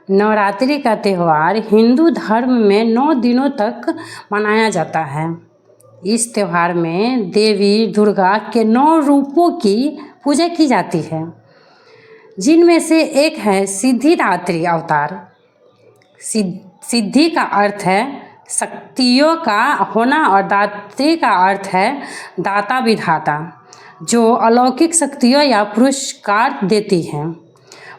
नवरात्रि का त्यौहार हिंदू धर्म में 9 दिनों तक मनाया जाता है। इस त्यौहार में देवी दुर्गा के 9 रूपों की पूजा की जाती है, जिनमें से एक है सिद्धिदात्री अवतार। सिद्धि का अर्थ है शक्तियों का होना और दात्री का अर्थ है दाता विधाता, जो अलौकिक शक्तियों या पुरस्कार देती हैं।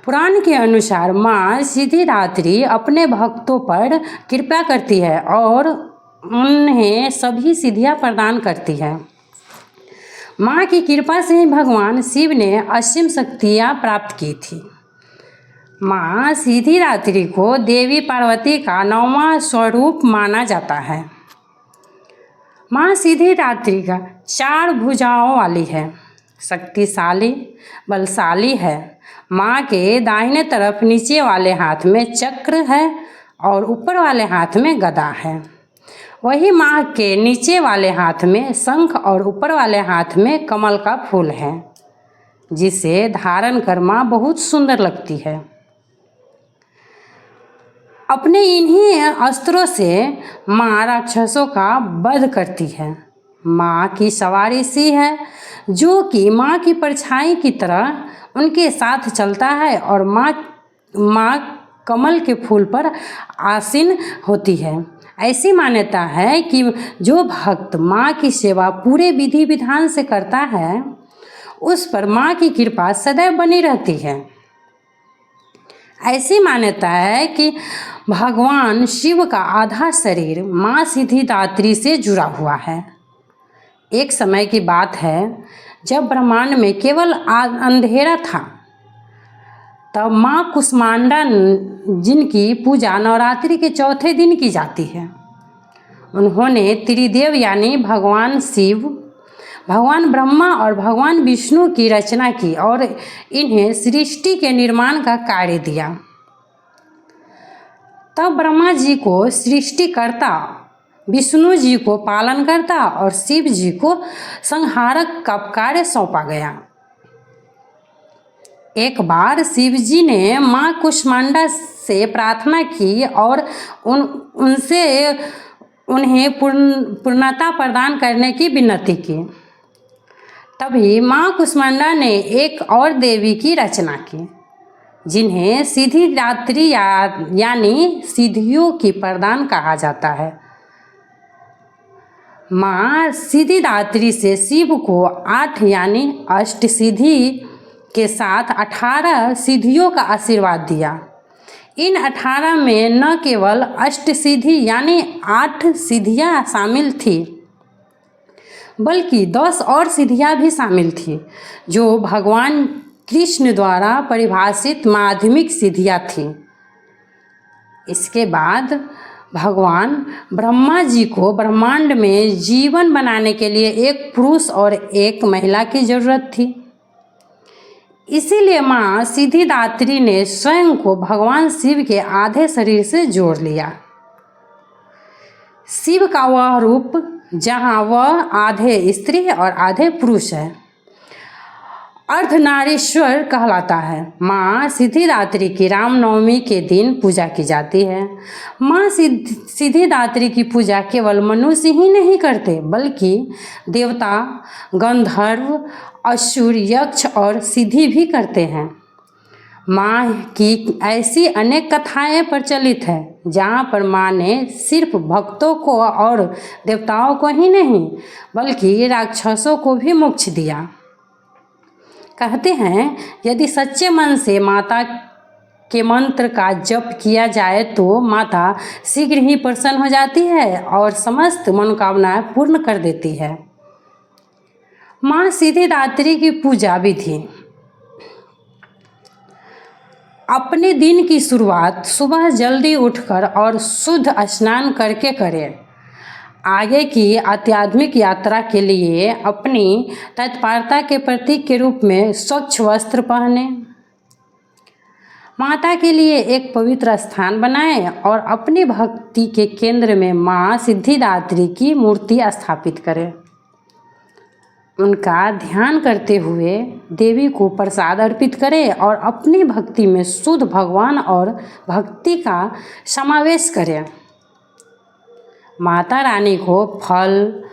पुराण के अनुसार माँ सिद्धिदात्री अपने भक्तों पर कृपा करती है और उन्हें सभी सिद्धियाँ प्रदान करती है। माँ की कृपा से ही भगवान शिव ने असीम शक्तियाँ प्राप्त की थी। माँ सिद्धिदात्री को देवी पार्वती का 9वां स्वरूप माना जाता है। माँ सिद्धिदात्री का 4 भुजाओं वाली है, शक्तिशाली, बलशाली है। माँ के दाहिने तरफ नीचे वाले हाथ में चक्र है और ऊपर वाले हाथ में गदा है। वही माँ के नीचे वाले हाथ में शंख और ऊपर वाले हाथ में कमल का फूल है, जिसे धारण कर माँ बहुत सुंदर लगती है। अपने इन्हीं अस्त्रों से माँ राक्षसों का वध करती है। माँ की सवारी सी है, जो कि माँ की परछाई की तरह उनके साथ चलता है और माँ कमल के फूल पर आसीन होती है। ऐसी मान्यता है कि जो भक्त माँ की सेवा पूरे विधि विधान से करता है, उस पर माँ की कृपा सदैव बनी रहती है। ऐसी मान्यता है कि भगवान शिव का आधा शरीर माँ सिद्धिदात्री से जुड़ा हुआ है। एक समय की बात है, जब ब्रह्मांड में केवल अंधेरा था, तब माँ कुष्मांडा, जिनकी पूजा नवरात्रि के चौथे दिन की जाती है, उन्होंने त्रिदेव यानी भगवान शिव, भगवान ब्रह्मा और भगवान विष्णु की रचना की और इन्हें सृष्टि के निर्माण का कार्य दिया। तब ब्रह्मा जी को सृष्टिकर्ता, विष्णु जी को पालनकर्ता और शिव जी को संहारक का कार्य सौंपा गया। एक बार शिव जी ने माँ कुष्मांडा से प्रार्थना की और उनसे उन्हें पूर्णता प्रदान करने की विनती की। तभी माँ कुष्मांडा ने एक और देवी की रचना की, जिन्हें सिद्धिदात्री यानी सिद्धियों की प्रदान कहा जाता है। माँ सिद्धिदात्री से शिव को 8 यानी अष्ट सिद्धि के साथ 18 सिद्धियों का आशीर्वाद दिया। इन 18 में न केवल अष्ट सिद्धि यानी 8 सिद्धियाँ शामिल थी, बल्कि 10 और सिद्धियाँ भी शामिल थी, जो भगवान कृष्ण द्वारा परिभाषित माध्यमिक सिद्धियाँ थीं। इसके बाद भगवान ब्रह्मा जी को ब्रह्मांड में जीवन बनाने के लिए एक पुरुष और एक महिला की जरूरत थी। इसीलिए माँ सिद्धिदात्री ने स्वयं को भगवान शिव के आधे शरीर से जोड़ लिया। शिव का वह रूप जहाँ वह आधे स्त्री और आधे पुरुष है, अर्धनारीश्वर कहलाता है। माँ सिद्धिदात्री की रामनवमी के दिन पूजा की जाती है। माँ सिद्धिदात्री की पूजा केवल मनुष्य ही नहीं करते, बल्कि देवता, गंधर्व, असुर, यक्ष और सिद्धि भी करते हैं। माँ की ऐसी अनेक कथाएं प्रचलित हैं, जहाँ पर माँ ने सिर्फ भक्तों को और देवताओं को ही नहीं, बल्कि राक्षसों को भी मोक्ष दिया। कहते हैं, यदि सच्चे मन से माता के मंत्र का जप किया जाए तो माता शीघ्र ही प्रसन्न हो जाती है और समस्त मनोकामनाएं पूर्ण कर देती है। माँ सिद्धिदात्री की पूजा विधि। अपने दिन की शुरुआत सुबह जल्दी उठकर और शुद्ध स्नान करके करें। आगे की आध्यात्मिक यात्रा के लिए अपनी तत्परता के प्रतीक के रूप में स्वच्छ वस्त्र पहने। माता के लिए एक पवित्र स्थान बनाएं और अपनी भक्ति के केंद्र में माँ सिद्धिदात्री की मूर्ति स्थापित करें। उनका ध्यान करते हुए देवी को प्रसाद अर्पित करें और अपनी भक्ति में शुद्ध भगवान और भक्ति का समावेश करें। माता रानी को फल,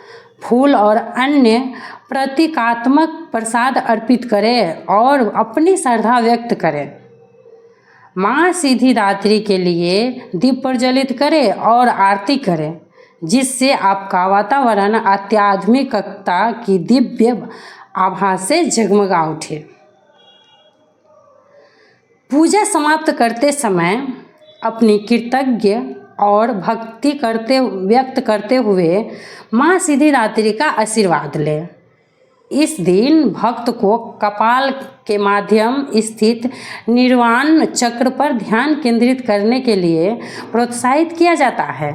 फूल और अन्य प्रतीकात्मक प्रसाद अर्पित करें और अपनी श्रद्धा व्यक्त करें। माँ सिद्धिदात्री के लिए दीप प्रज्वलित करें और आरती करें, जिससे आपका वातावरण आध्यात्मिकता की दिव्य आभा से जगमगा उठे। पूजा समाप्त करते समय अपनी कृतज्ञ और भक्ति व्यक्त करते हुए माँ सिद्धिदात्री का आशीर्वाद लें। इस दिन भक्त को कपाल के माध्यम स्थित निर्वाण चक्र पर ध्यान केंद्रित करने के लिए प्रोत्साहित किया जाता है।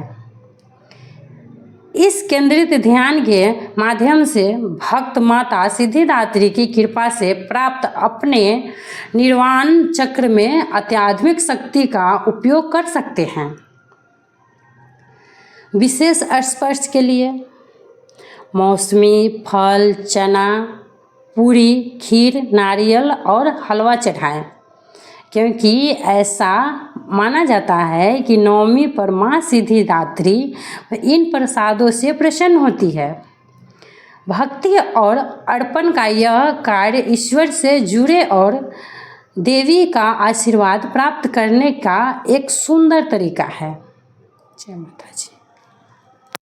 इस केंद्रित ध्यान के माध्यम से भक्त माता सिद्धिदात्री की कृपा से प्राप्त अपने निर्वाण चक्र में आध्यात्मिक शक्ति का उपयोग कर सकते हैं। विशेष स्पर्श के लिए मौसमी फल, चना, पूरी, खीर, नारियल और हलवा चढ़ाएं, क्योंकि ऐसा माना जाता है कि नवमी पर माँ सिद्धिदात्री इन प्रसादों से प्रसन्न होती है। भक्ति और अर्पण का यह कार्य ईश्वर से जुड़े और देवी का आशीर्वाद प्राप्त करने का एक सुंदर तरीका है। जय माता जी।